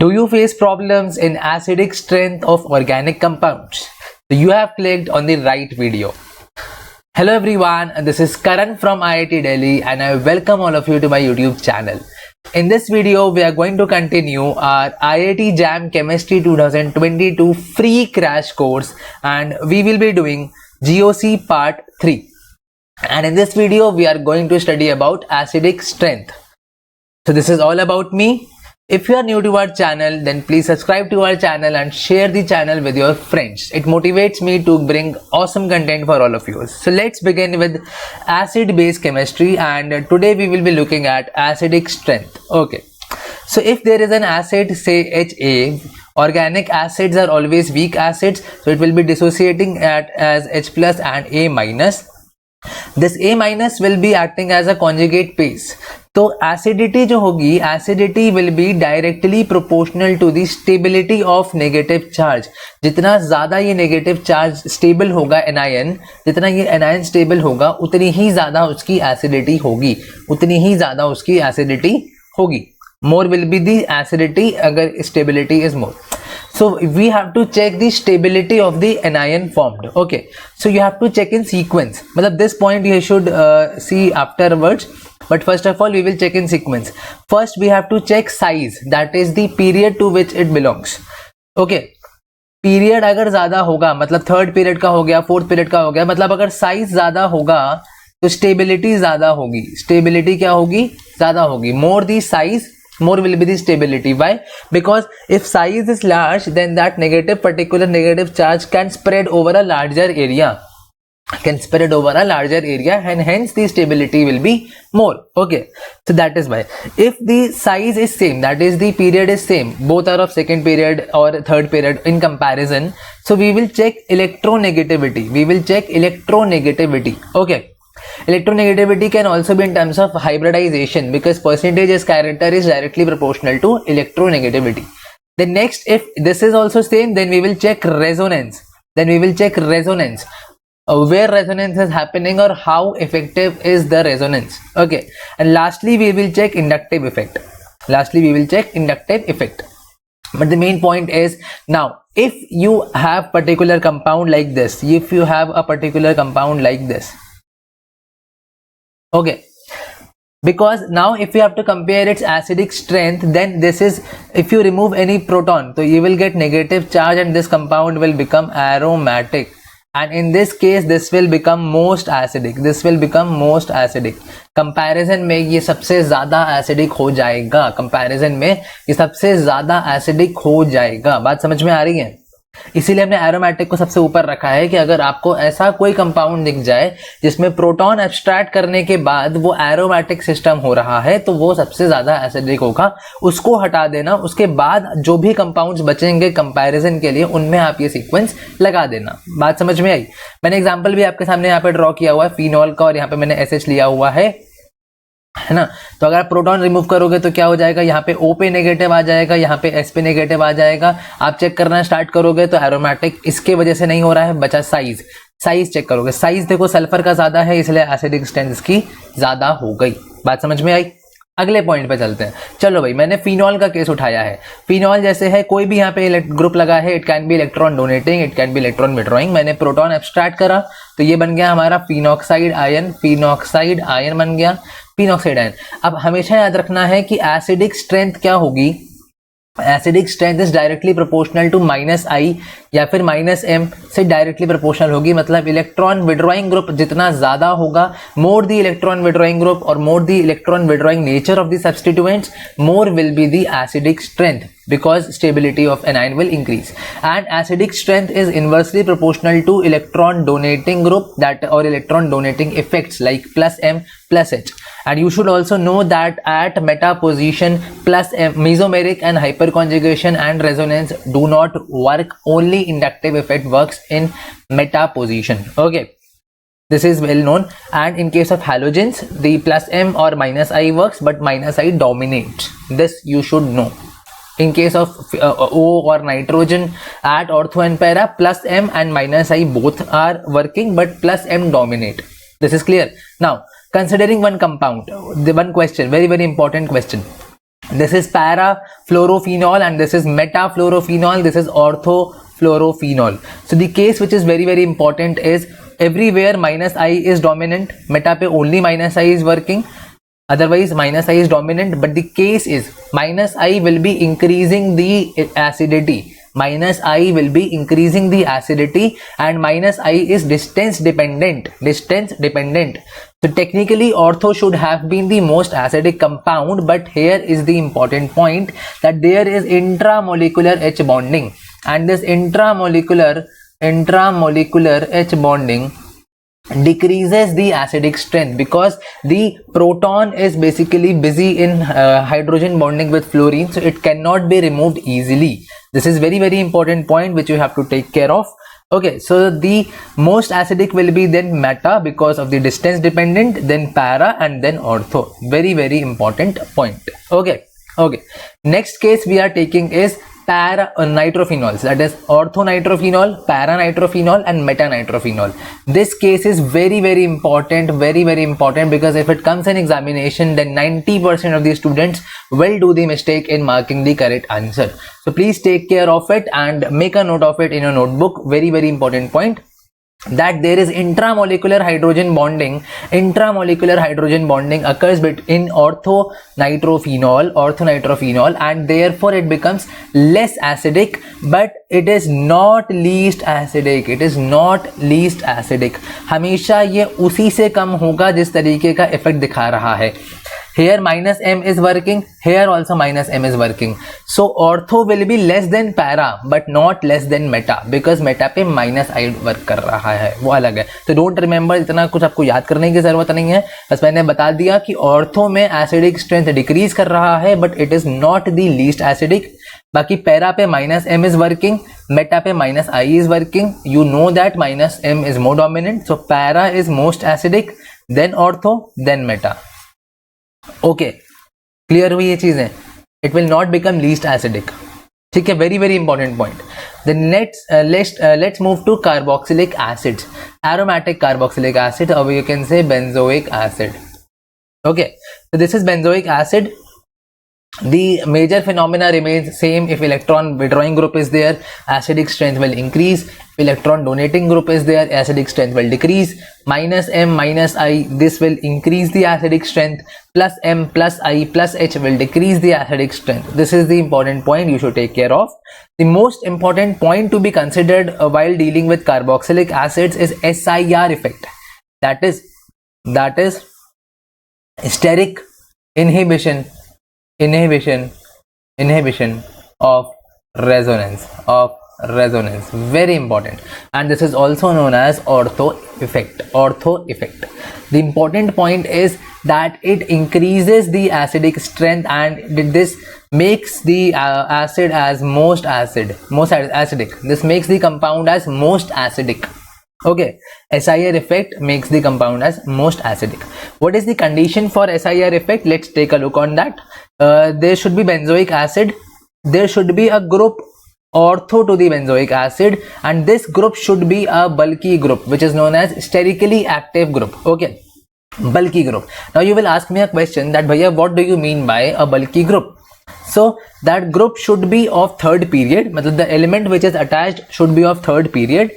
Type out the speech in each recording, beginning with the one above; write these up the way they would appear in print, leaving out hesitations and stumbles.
Do you face problems in acidic strength of organic compounds? So you have clicked on the right video. Hello everyone, this is Karan from IIT Delhi and I welcome all of you to my YouTube channel. In this video, we are going to continue our IIT JAM Chemistry 2022 free crash course and we will be doing GOC part 3. And in this video, we are going to study about acidic strength. So this is all about me. If you are new to our channel, then please subscribe to our channel and share the channel with your friends. It motivates me to bring awesome content for all of you. So let's begin with acid-base chemistry, and today we will be looking at acidic strength. Okay. So if there is an acid, say HA, organic acids are always weak acids, so it will be dissociating as H plus and A minus. This A minus will be acting as a conjugate base. तो acidity जो होगी, acidity will be directly proportional to the stability of negative charge. जितना ज्यादा ये negative charge stable होगा anion, जितना ये anion stable होगा उतनी ही ज्यादा उसकी एसिडिटी होगी, उतनी ही ज्यादा उसकी एसिडिटी होगी. More will be the acidity अगर stability is more. So we have to check the stability of the anion formed. Okay. So you have to check in sequence. मतलब this point you should see afterwards. But first of all, we will check in sequence. First, we have to check size. That is the period to which it belongs. Okay. Period अगर ज्यादा होगा, मतलब third period का हो गया, fourth period का हो गया, मतलब अगर साइज ज्यादा होगा तो स्टेबिलिटी ज्यादा होगी. स्टेबिलिटी क्या होगी? ज्यादा होगी. मोर दी size, more will be the stability. Why? Because if size is large, then that particular negative charge can spread over a larger area, and hence the stability will be more. Okay, so that is why if the size is same, that is the period is same, both are of second period or third period in comparison, so we will check electronegativity. Okay. Electronegativity can also be in terms of hybridization, because percentage as character is directly proportional to electronegativity. Then next, if this is also same, then we will check resonance. Where resonance is happening or how effective is the resonance. Okay. And lastly, we will check inductive effect. But the main point is, now if you have particular compound like this, okay, because now if you have to compare its acidic strength, then this is, if you remove any proton, so you will get negative charge and this compound will become aromatic, and in this case this will become most acidic. Comparison में ये सबसे ज्यादा acidic हो जाएगा. बात समझ में आ रही है? इसीलिए हमने एरोमेटिक को सबसे ऊपर रखा है कि अगर आपको ऐसा कोई कंपाउंड दिख जाए जिसमें प्रोटॉन एब्स्ट्रैक्ट करने के बाद वो एरोमेटिक सिस्टम हो रहा है, तो वो सबसे ज्यादा एसिडिक होगा. उसको हटा देना, उसके बाद जो भी कंपाउंड्स बचेंगे कंपैरिजन के लिए, उनमें आप ये सीक्वेंस लगा देना. बात समझ में आई? मैंने एग्जांपल भी आपके सामने यहाँ पे ड्रॉ किया हुआ है फिनॉल का, और यहाँ पे मैंने SH लिया हुआ है ना. तो अगर आप प्रोटॉन रिमूव करोगे तो क्या हो जाएगा? यहाँ पे O पे नेगेटिव आ जाएगा, यहाँ पे S पे नेगेटिव आ जाएगा. आप चेक करना स्टार्ट करोगे तो एरोमेटिक इसके वजह से नहीं हो रहा है, बचा साइज चेक करोगे. साइज देखो सल्फर का ज्यादा है, इसलिए एसिडिक स्ट्रेंथ इसकी ज्यादा हो गई. बात समझ में आई? अगले पॉइंट पे चलते हैं. चलो भाई, मैंने फिनॉल का केस उठाया है. फिनॉल जैसे है, कोई भी यहाँ पे ग्रुप लगा है, it can be electron donating, it can be electron withdrawing. मैंने प्रोटॉन एब्स्ट्रैक्ट करा तो ये बन गया हमारा फिनॉक्साइड आयन बन गया, फिनॉक्साइड आयन. अब हमेशा याद रखना है कि एसिडिक स्ट्रेंथ क्या होगी? Acidic strength is directly proportional to -I या फिर -M से डायरेक्टली प्रोपोर्शनल होगी. मतलब इलेक्ट्रॉन विड्रॉइंग ग्रुप जितना ज्यादा होगा, more the electron withdrawing group और more the electron withdrawing nature of the substituents, more will be the acidic strength, because stability of anion will increase. And acidic strength is inversely proportional to electron donating group, that or electron donating effects like +M +H. And you should also know that at meta position, +M, mesomeric and hyperconjugation and resonance do not work. Only inductive effect works in meta position. Okay, this is well known. And in case of halogens, the +M or -I works, but -I dominates. This you should know. In case of O or nitrogen, at ortho and para, +M and -I both are working, but +M dominate. This is clear. Now, considering one compound, the one question, very important question. This is para-fluorophenol and this is meta-fluorophenol. This is ortho-fluorophenol. So the case which is very very important is everywhere minus I is dominant. Meta पे only minus I is working. Otherwise minus I is dominant. But the case is minus I will be increasing the acidity. Minus I will be increasing the acidity and minus I is distance dependent. Distance dependent. So technically ortho should have been the most acidic compound, but here is the important point that there is intramolecular H bonding, and this intramolecular H bonding decreases the acidic strength because the proton is basically busy in hydrogen bonding with fluorine, so it cannot be removed easily. This is very very important point which you have to take care of. Okay, so the most acidic will be then meta because of the distance dependent, then para, and then ortho. Very very important point. Okay, next case we are taking is para-nitrophenols, that is orthonitrophenol, para-nitrophenol and meta-nitrophenol. This case is very very important, because if it comes in examination, then 90% of the students will do the mistake in marking the correct answer. So please take care of it and make a note of it in your notebook. Very very important point, that there is intramolecular hydrogen bonding. Intramolecular hydrogen bonding occurs between orthonitrophenol, and therefore it becomes less acidic, but it is not least acidic. It is not least acidic. हमेशा ये उसी से कम होगा जिस तरीके का effect दिखा रहा है. Here minus M is working, here also minus M is working. So ortho will be less than para but not less than meta, because meta पे minus I वर्क कर रहा है, वो अलग है. तो डोंट रिमेंबर, इतना कुछ आपको याद करने की जरूरत नहीं है. बस मैंने बता दिया कि ऑर्थो में एसिडिक स्ट्रेंथ डिक्रीज कर रहा है but it is not the least acidic. बाकी पैरा पे minus M is working, meta पे minus I is working. You know that minus M is more dominant, so para is most acidic, then ortho, then meta. Okay, clear हुई ये चीजें. It will not become least acidic. ठीक है, very very important point. Then let's move to carboxylic acids, aromatic carboxylic acid, or you can say benzoic acid. Okay, so this is benzoic acid. The major phenomena remains same. If electron withdrawing group is there, acidic strength will increase. If electron donating group is there, acidic strength will decrease. Minus M minus I, this will increase the acidic strength. Plus M plus I plus H will decrease the acidic strength. This is the important point you should take care of. The most important point to be considered while dealing with carboxylic acids is SIR effect. That is steric inhibition of resonance, very important, and this is also known as ortho effect. The important point is that it increases the acidic strength and this makes the acid as most acidic. This makes the compound as most acidic. Okay, SIR effect makes the compound as most acidic. What is the condition for SIR effect? Let's take a look on that. There should be benzoic acid. There should be a group ortho to the benzoic acid, and this group should be a bulky group, which is known as sterically active group. Okay, bulky group. Now you will ask me a question that bhaiya, what do you mean by a bulky group? So that group should be of third period. मतलब the element which is attached should be of third period.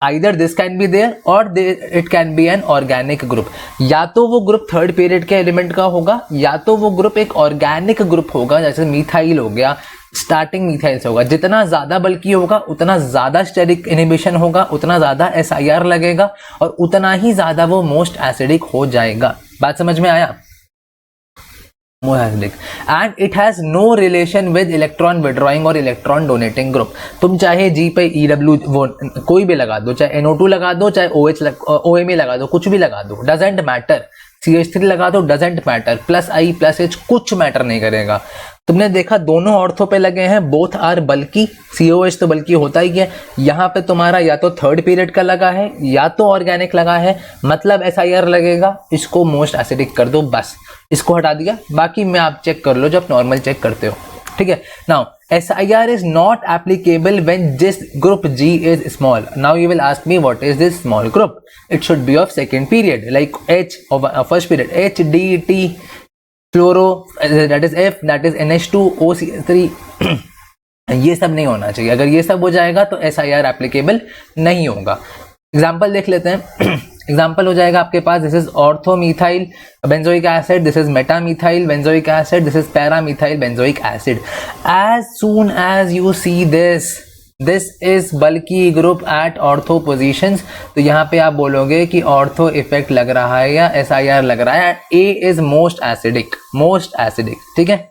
Either this can be there or it can be an organic group. या तो वो group third period के element का होगा या तो वो ग्रुप एक ऑर्गेनिक ग्रुप होगा, जैसे मिथाइल हो गया, स्टार्टिंग मिथाइल से होगा. जितना ज्यादा बल्कि होगा उतना ज्यादा स्टेरिक इनहिबिशन होगा, उतना ज्यादा SIR लगेगा और उतना ही ज्यादा वो मोस्ट एसिडिक हो जाएगा. बात समझ में आया? more acidic, and it has no relation with electron withdrawing or electron donating group. तुम चाहे G पे EW वो कोई भी लगा दो, चाहे NO2 लगा दो, चाहे OMe लगा दो, कुछ भी लगा दो, doesn't matter. CH3 लगा दो, doesn't matter. Plus I plus H कुछ मैटर नहीं करेगा. तुमने देखा दोनों ऑर्थो पे लगे हैं, बोथ आर बल्कि. COH तो बल्कि होता ही है. यहाँ पे तुम्हारा या तो थर्ड पीरियड का लगा है या तो ऑर्गेनिक लगा है, मतलब SIR लगेगा. इसको मोस्ट एसिडिक कर दो, बस इसको हटा दिया. बाकी में आप चेक कर लो जब नॉर्मल चेक करते हो. ठीक है. Now SIR is not applicable when this group G is small. Now you will ask me what is this small group? It should be of second period, like H of first period, H, D, T. Fluoro that is F, that is NH2OCH3 ये सब नहीं होना चाहिए। अगर ये सब हो जाएगा तो SIR एप्लीकेबल नहीं होगा। एग्जाम्पल देख लेते हैं। एग्जाम्पल हो जाएगा आपके पास, this is orthomethyl benzoic acid, this is metamethyl benzoic acid, this is paramethyl benzoic acid. As soon as you see this is bulky group at ortho positions, तो यहाँ पे आप बोलोगे कि ऑर्थो इफेक्ट लग रहा है या SIR लग रहा है। A इज मोस्ट एसिडिक, ठीक है,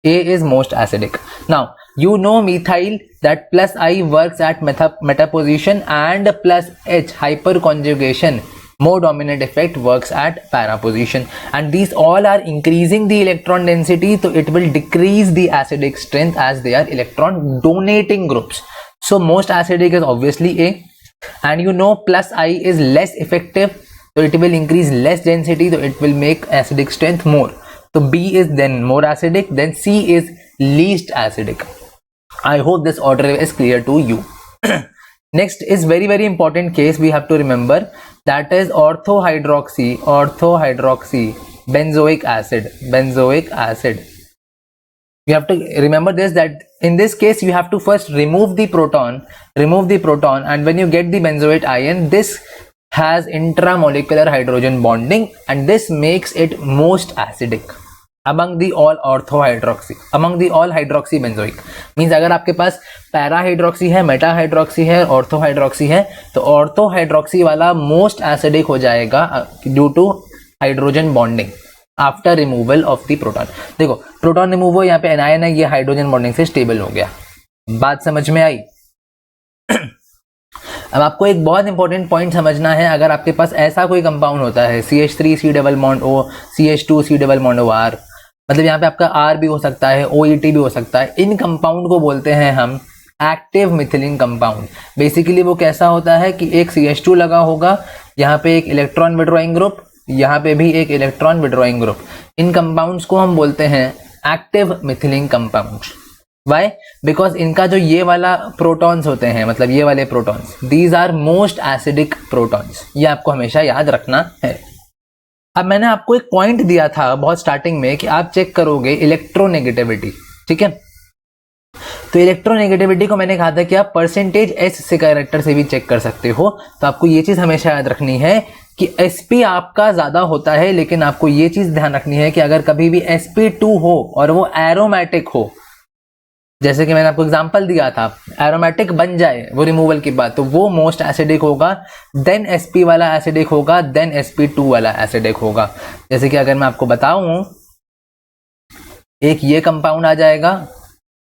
A is most acidic. Now you know methyl that plus I works at meta position and plus H hyperconjugation more dominant effect works at para position, and these all are increasing the electron density, so it will decrease the acidic strength as they are electron donating groups. So most acidic is obviously A, and you know plus I is less effective, so it will increase less density, so it will make acidic strength more. So B is then more acidic, then C is least acidic. I hope this order is clear to you. Next is very very important case we have to remember, that is orthohydroxy benzoic acid. You have to remember this, that in this case you have to first remove the proton, and when you get the benzoate ion, this has intramolecular hydrogen bonding, and this makes it most acidic among the all hydroxy benzoic. Means अगर आपके पास पैराहाइड्रोक्सी है, मेटाहाइड्रोक्सी है, ऑर्थोहाइड्रोक्सी है, तो ऑर्थोहाइड्रोक्सी वाला most acidic हो जाएगा due to hydrogen bonding after removal of the proton. देखो प्रोटॉन रिमूव हो, यहाँ पे एनायन है, ये हाइड्रोजन बॉन्डिंग से स्टेबल हो गया। बात समझ में आई? अब आपको एक बहुत इंपॉर्टेंट पॉइंट समझना है, अगर आपके पास ऐसा कोई कंपाउंड होता है CH3 C double bond O, CH2 C double bond OR, मतलब यहाँ पे आपका R भी हो सकता है, OET भी हो सकता है, इन कंपाउंड को बोलते हैं हम एक्टिव मिथिलिन कंपाउंड। बेसिकली वो कैसा होता है कि एक CH2 लगा होगा, यहाँ पे एक इलेक्ट्रॉन विड्रॉइंग ग्रुप, यहाँ पे भी एक इलेक्ट्रॉन विड्रॉइंग ग्रुप, इन कंपाउंड्स को हम बोलते हैं active methylene compounds. Why? Because इनका जो ये वाला प्रोटॉन्स होते हैं, मतलब ये वाले protons, these are most acidic protons, ये आपको हमेशा याद रखना है। अब मैंने आपको एक पॉइंट दिया था बहुत स्टार्टिंग में कि आप चेक करोगे इलेक्ट्रोनेगेटिविटी, ठीक है? तो इलेक्ट्रोनेगेटिविटी को मैंने कहा था कि आप परसेंटेज S से कैरेक्टर से भी चेक कर सकते हो। तो आपको ये चीज हमेशा याद रखनी है कि sp आपका ज्यादा होता है, लेकिन आपको ये चीज ध्यान रखनी है कि अगर कभी भी sp2 हो और वो एरोमेटिक हो, जैसे कि मैंने आपको एग्जांपल दिया था, एरोमेटिक बन जाए वो रिमूवल के बाद, तो वो मोस्ट एसिडिक होगा, देन sp वाला एसिडिक होगा, देन sp2 वाला एसिडिक होगा। जैसे कि अगर मैं आपको बताऊं, एक ये कंपाउंड आ जाएगा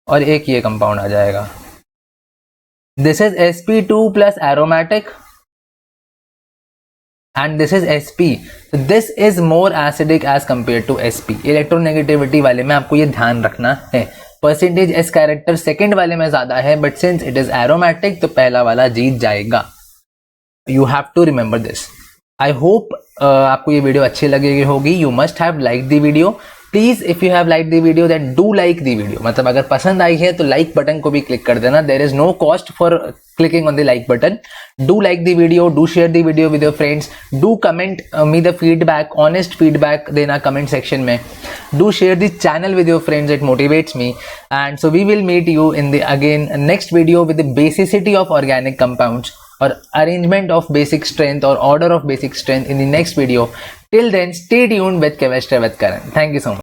और एक ये कंपाउंड आ जाएगा, this is sp2 plus aromatic and this is sp, this is more acidic as compare to sp। Electronegativity वाले में आपको ये ध्यान रखना है, परसेंटेज S कैरेक्टर सेकेंड वाले में ज्यादा है, but since it is aromatic तो पहला वाला जीत जाएगा। You have to remember this. I hope आपको ये वीडियो अच्छी लगेगी होगी। You must have like the video. Please if you have like the video then do like the video, मतलब अगर पसंद आई है तो लाइक बटन को भी क्लिक कर देना। There is no cost for clicking on the like button. Do like the video, do share the video with your friends, do comment me the feedback, honest feedback देना comment section में। Do share the channel with your friends, it motivates me. And so we will meet you in the again next video with the basicity of organic compounds or arrangement of basic strength or order of basic strength in the next video. Till then, stay tuned with Chemistry with Karan. Thank you so much.